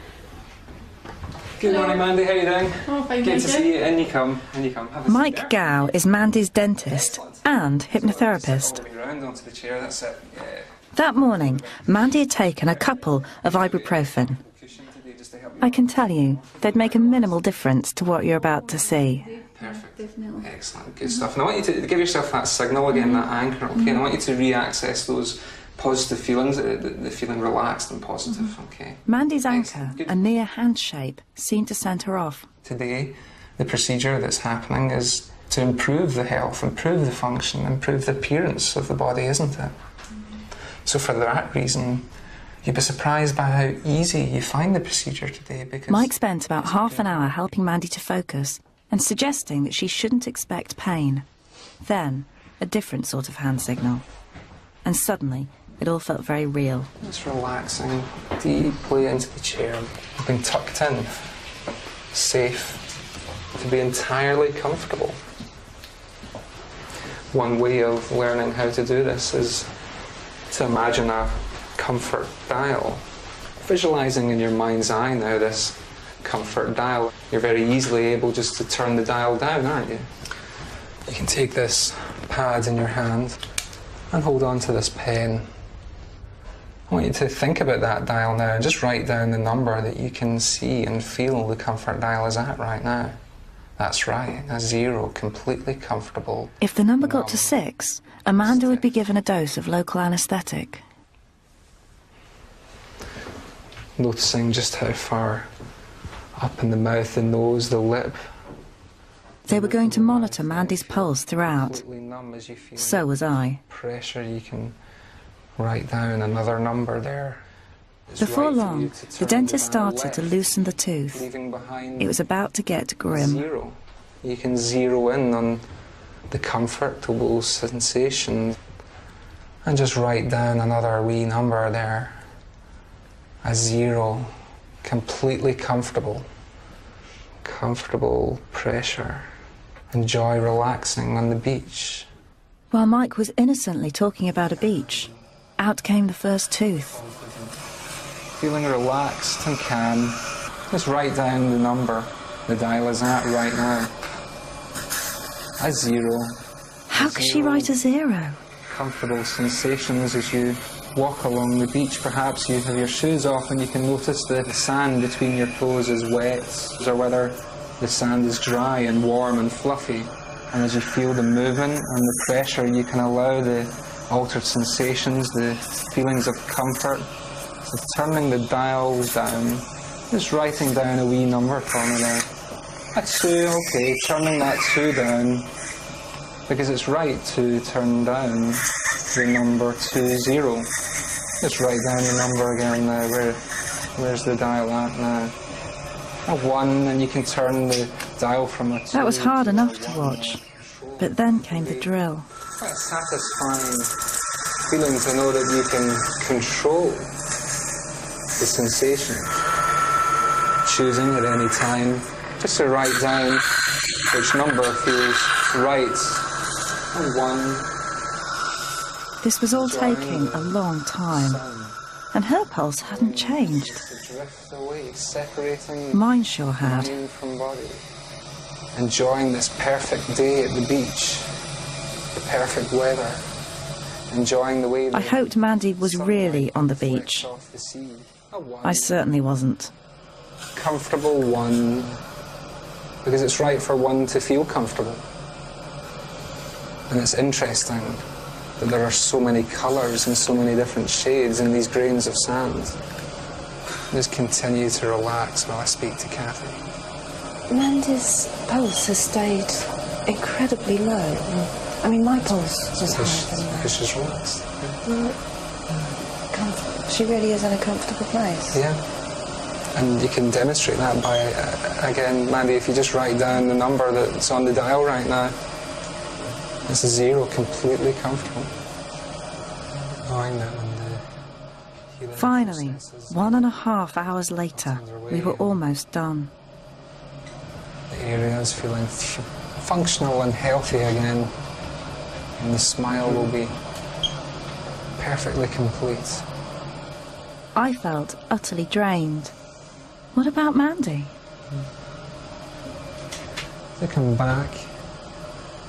Good morning, Mandy, how are you doing? Oh, fine, good to see you, in you come, Have a Mike Gow is Mandy's dentist and hypnotherapist. round onto the chair, that's it, yeah. That morning, Mandy had taken a couple of ibuprofen. I can tell you, they'd make a minimal difference to what you're about to see. Perfect. Excellent, good stuff. And I want you to give yourself that signal again, that anchor, okay? And I want you to re-access those positive feelings, the feeling relaxed and positive, okay? Mandy's anchor, a near hand shape, seemed to send her off. Today, the procedure that's happening is to improve the health, improve the function, improve the appearance of the body, isn't it? So for that reason, you'd be surprised by how easy you find the procedure today, because... Mike spent about half an hour helping Mandy to focus and suggesting that she shouldn't expect pain. Then, a different sort of hand signal. And suddenly, it all felt very real. Just relaxing deeply into the chair, being tucked in, safe, to be entirely comfortable. One way of learning how to do this is to imagine a comfort dial. Visualising in your mind's eye now this comfort dial. You're very easily able just to turn the dial down, aren't you? You can take this pad in your hand and hold on to this pen. I want you to think about that dial now and just write down the number that you can see and feel the comfort dial is at right now. That's right, a 0, completely comfortable. If the number got to 6, Amanda would be given a dose of local anaesthetic. Noticing just how far up in the mouth, the nose, the lip. They were going to monitor Mandy's pulse throughout. So was I. Pressure, you can write down another number there. Before long, the dentist started to loosen the tooth. It was about to get grim. Zero. You can zero in on the comfortable sensation and just write down another wee number there. A 0. Completely comfortable. Comfortable pressure. Enjoy relaxing on the beach. While Mike was innocently talking about a beach, out came the first tooth. Feeling relaxed and calm, just write down the number the dial is at right now. A 0. How could she write a 0? Comfortable sensations as you walk along the beach. Perhaps you have your shoes off and you can notice the sand between your toes is wet, or whether the sand is dry and warm and fluffy. And as you feel the movement and the pressure, you can allow the altered sensations, the feelings of comfort. So turning the dials down, just writing down a wee number for me there. A 2, okay, turning that 2 down, because it's right to turn down the number 20. Just write down the number again now. Where's the dial at now? A 1, and you can turn the dial from a 2. That was hard enough to watch, but then came the drill. Quite satisfying feeling to know that you can control the sensation, choosing at any time just to write down which number feels right. And 1. This was all taking a long time, and her pulse hadn't changed. Drift away, separating Mine sure had. mind from body. Enjoying this perfect day at the beach, the perfect weather. Enjoying the way I hoped Mandy was really on the beach. I certainly wasn't. Comfortable 1, because it's right for 1 to feel comfortable. And it's interesting that there are so many colours and so many different shades in these grains of sand. Just continue to relax while I speak to Kathy. Mandy's pulse has stayed incredibly low. I mean, my pulse was higher than that. Because she's relaxed. She really is in a comfortable place. Yeah. And you can demonstrate that by, again, Mandy, if you just write down the number that's on the dial right now. It's a 0, completely comfortable. Knowing that when the Finally, 1.5 hours later, we were almost done. the area is feeling functional and healthy again, and the smile will be perfectly complete. I felt utterly drained. What about Mandy? To come back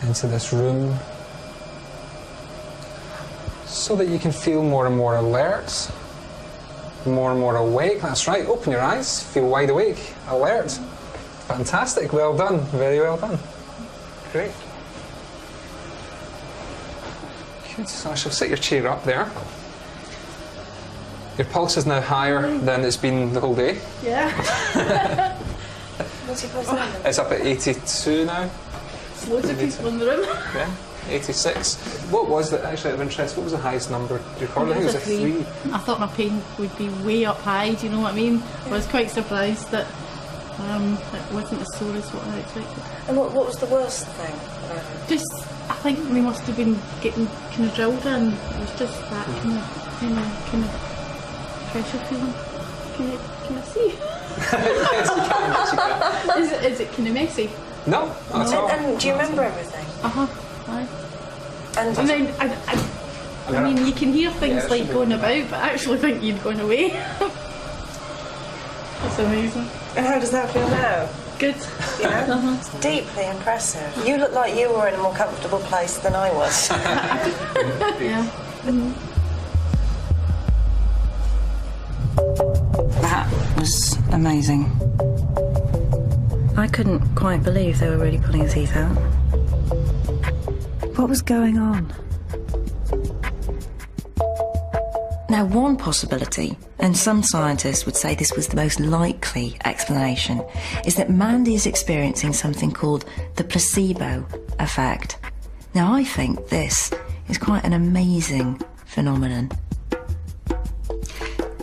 into this room so that you can feel more and more alert, more and more awake. That's right, open your eyes, feel wide awake, alert. Fantastic, well done, very well done. Great. Good, so I shall set your chair up there. Your pulse is now higher than it's been the whole day. Yeah. What's your pulse now? It's up at 82 now. Loads of people in the room. Yeah, 86. What was the, actually out of interest, what was the highest number? Do you recall? I think it was a 3. I thought my pain would be way up high, do you know what I mean? I was quite surprised that it wasn't as sore as what I expected. And what was the worst thing? Just, I think we must have been getting kind of drilled in. It was just that kind of pressure feeling. Can I see? Yes, you can. Is it kind of messy? No, not at all. And do you remember everything? Aye. And then I mean, you can hear things like going about, but I actually think you'd gone away. That's amazing. And how does that feel now? Good. Yeah? It's deeply impressive. You look like you were in a more comfortable place than I was. Yeah. That was amazing. I couldn't quite believe they were really pulling his teeth out. What was going on? Now, one possibility, and some scientists would say this was the most likely explanation, is that Mandy is experiencing something called the placebo effect. Now, I think this is quite an amazing phenomenon.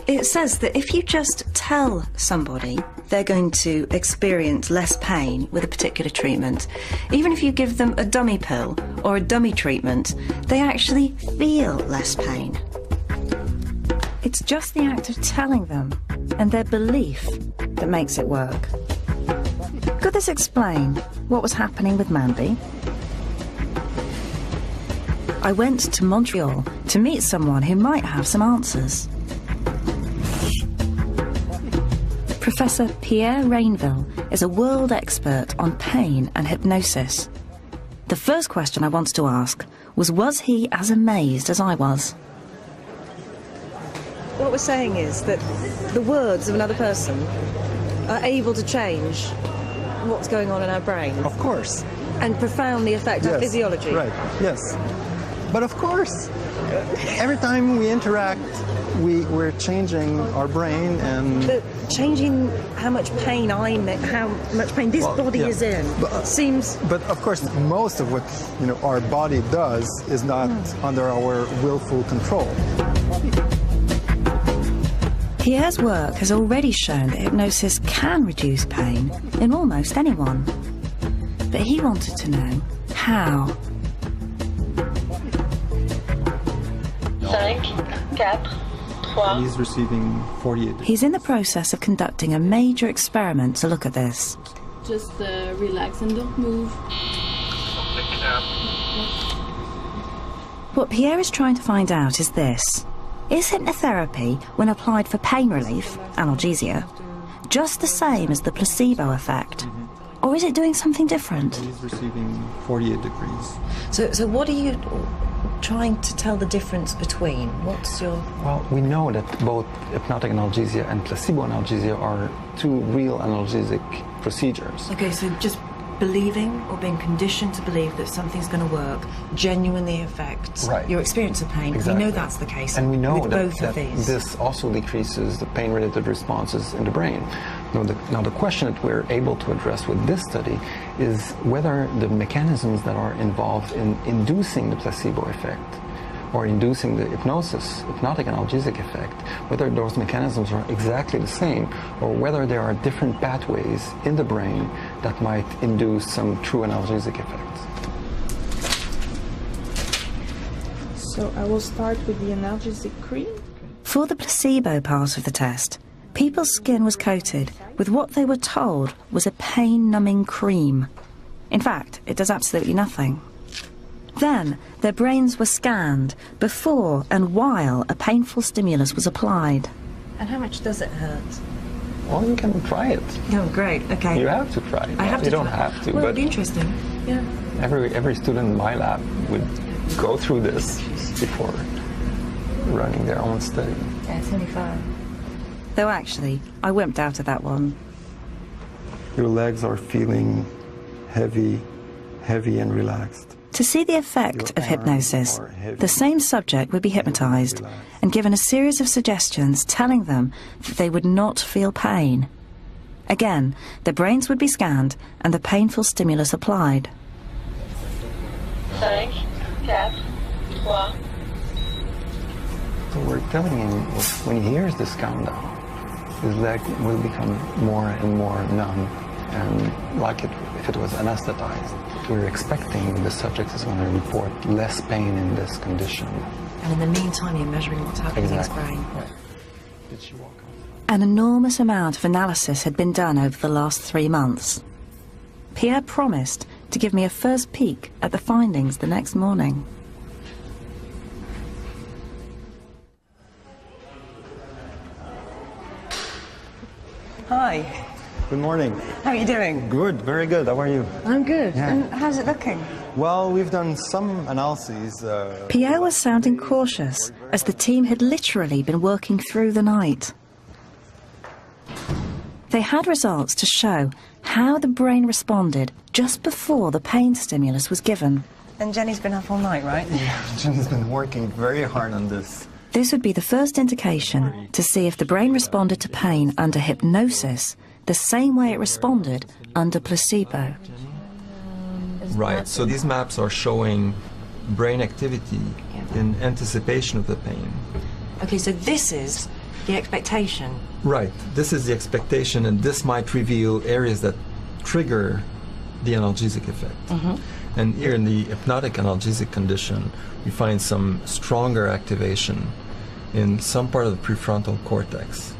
It says that if you just tell somebody they're going to experience less pain with a particular treatment, even if you give them a dummy pill or a dummy treatment, they actually feel less pain. It's just the act of telling them and their belief that makes it work. Could this explain what was happening with Manby? I went to Montreal to meet someone who might have some answers. Professor Pierre Rainville is a world expert on pain and hypnosis. The first question I wanted to ask was he as amazed as I was? What we're saying is that the words of another person are able to change what's going on in our brain. Of course. And profoundly affect our physiology. Right, yes. But of course, every time we interact, we're changing our brain and... But changing how much pain how much pain this body is in seems... But of course, most of what our body does is not under our willful control. Pierre's work has already shown that hypnosis can reduce pain in almost anyone. But he wanted to know how. 5, 4, 3. He's receiving 48. He's in the process of conducting a major experiment to look at this. Just relax and don't move. What Pierre is trying to find out is this. Is hypnotherapy, when applied for pain relief, analgesia, just the same as the placebo effect? Or is it doing something different? He's receiving 48 degrees. So what are you trying to tell the difference between? What's your... Well, we know that both hypnotic analgesia and placebo analgesia are two real analgesic procedures. Okay, so just believing or being conditioned to believe that something's going to work genuinely affects your experience of pain. Exactly. We know that's the case. And we know with both of these. This also decreases the pain-related responses in the brain. Now the question that we're able to address with this study is whether the mechanisms that are involved in inducing the placebo effect or inducing the hypnotic analgesic effect, whether those mechanisms are exactly the same or whether there are different pathways in the brain that might induce some true analgesic effects. So I will start with the analgesic cream. For the placebo part of the test, people's skin was coated with what they were told was a pain-numbing cream. In fact, it does absolutely nothing. Then, their brains were scanned before and while a painful stimulus was applied. And how much does it hurt? Well, you can try it. Oh, great, okay. You have to try it. I have to. You don't have to, well, but it'd be interesting, yeah. Every student in my lab would go through this before running their own study. Yeah, it's only fun. Though actually, I wimped out of that one. Your legs are feeling heavy and relaxed. To see the effect of hypnosis, the same subject would be hypnotized and given a series of suggestions telling them that they would not feel pain. Again, their brains would be scanned and the painful stimulus applied. 5, 4, 3. So we're telling him when he hears this countdown, his leg will become more and more numb and like if it was anesthetized. We're expecting the subject is going to report less pain in this condition. And in the meantime, you're measuring what's happening in his brain. Right. Did she walk on? An enormous amount of analysis had been done over the last 3 months. Pierre promised to give me a first peek at the findings the next morning. Hi. Good morning. How are you doing? Good, very good. How are you? I'm good. Yeah. And how's it looking? Well, we've done some analyses. Pierre was sounding cautious, as the team had literally been working through the night. They had results to show how the brain responded just before the pain stimulus was given. And Jenny's been up all night, right? Yeah, Jenny's been working very hard on this. This would be the first indication to see if the brain responded to pain under hypnosis the same way it responded under placebo. Right, so these maps are showing brain activity in anticipation of the pain. Okay, so this is the expectation. Right. This is the expectation, and this might reveal areas that trigger the analgesic effect. And here in the hypnotic analgesic condition, we find some stronger activation in some part of the prefrontal cortex.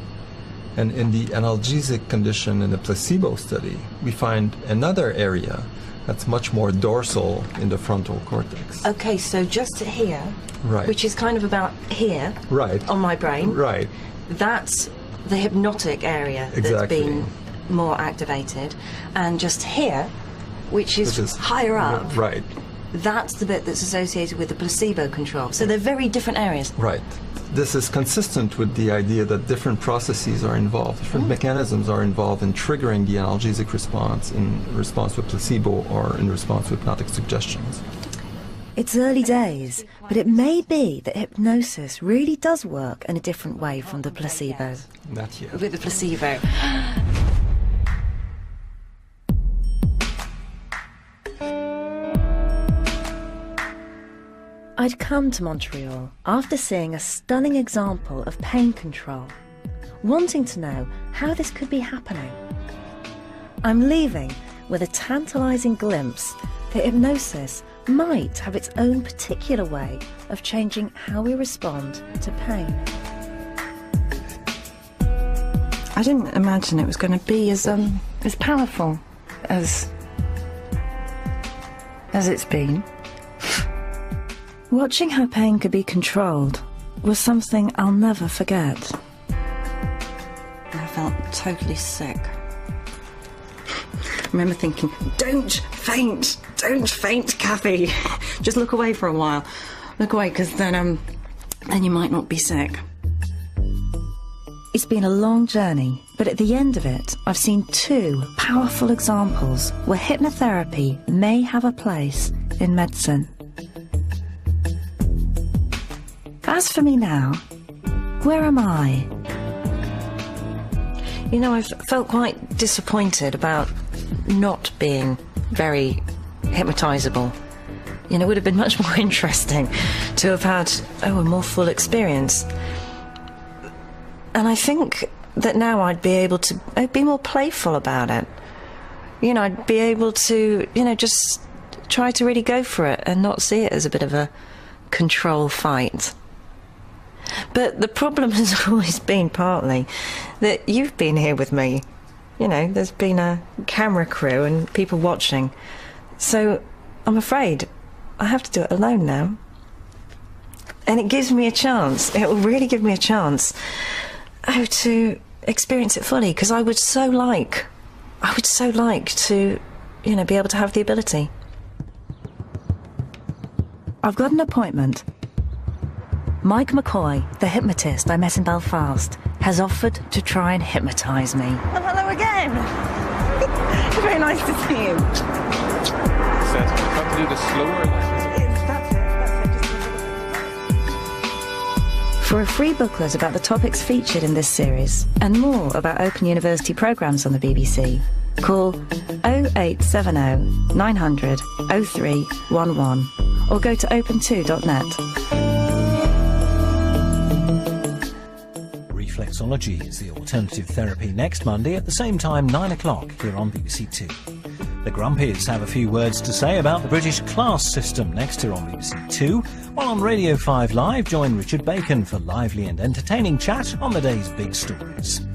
And in the analgesic condition in the placebo study, we find another area that's much more dorsal in the frontal cortex. Okay, so just here, Right. which is kind of about here Right. on my brain, Right. that's the hypnotic area that's Exactly. been more activated. And just here, which is higher up, Right. that's the bit that's associated with the placebo control. So they're very different areas. Right. This is consistent with the idea that different processes are involved, different mechanisms are involved in triggering the analgesic response in response with placebo or in response to hypnotic suggestions. It's early days, but it may be that hypnosis really does work in a different way from the placebo. Not yet. With the placebo. I'd come to Montreal after seeing a stunning example of pain control, wanting to know how this could be happening. I'm leaving with a tantalising glimpse that hypnosis might have its own particular way of changing how we respond to pain. I didn't imagine it was going to be as powerful as it's been. Watching how pain could be controlled was something I'll never forget. I felt totally sick. I remember thinking, don't faint, Kathy. Just look away for a while. Look away, because then you might not be sick. It's been a long journey, but at the end of it, I've seen two powerful examples where hypnotherapy may have a place in medicine. As for me now, where am I? You know, I've felt quite disappointed about not being very hypnotisable. You know, it would have been much more interesting to have had, a more full experience. And I think that now I'd be more playful about it. You know, I'd be able to, just try to really go for it and not see it as a bit of a control fight. But the problem has always been partly that you've been here with me. You know, there's been a camera crew and people watching. So I'm afraid I have to do it alone now. And it gives me a chance, it will really give me a chance to experience it fully, because I would so like to, be able to have the ability. I've got an appointment. Mike McCoy, the hypnotist I met in Belfast, has offered to try and hypnotise me. Oh, hello again! Very nice to see you. Says we've got to do this slower. For a free booklet about the topics featured in this series and more about Open University programmes on the BBC, call 0870 900 0311 or go to open2.net. Reflexology is the alternative therapy next Monday at the same time, 9 o'clock, here on BBC Two. The Grumpies have a few words to say about the British class system next here on BBC Two, while on Radio 5 Live, join Richard Bacon for lively and entertaining chat on the day's big stories.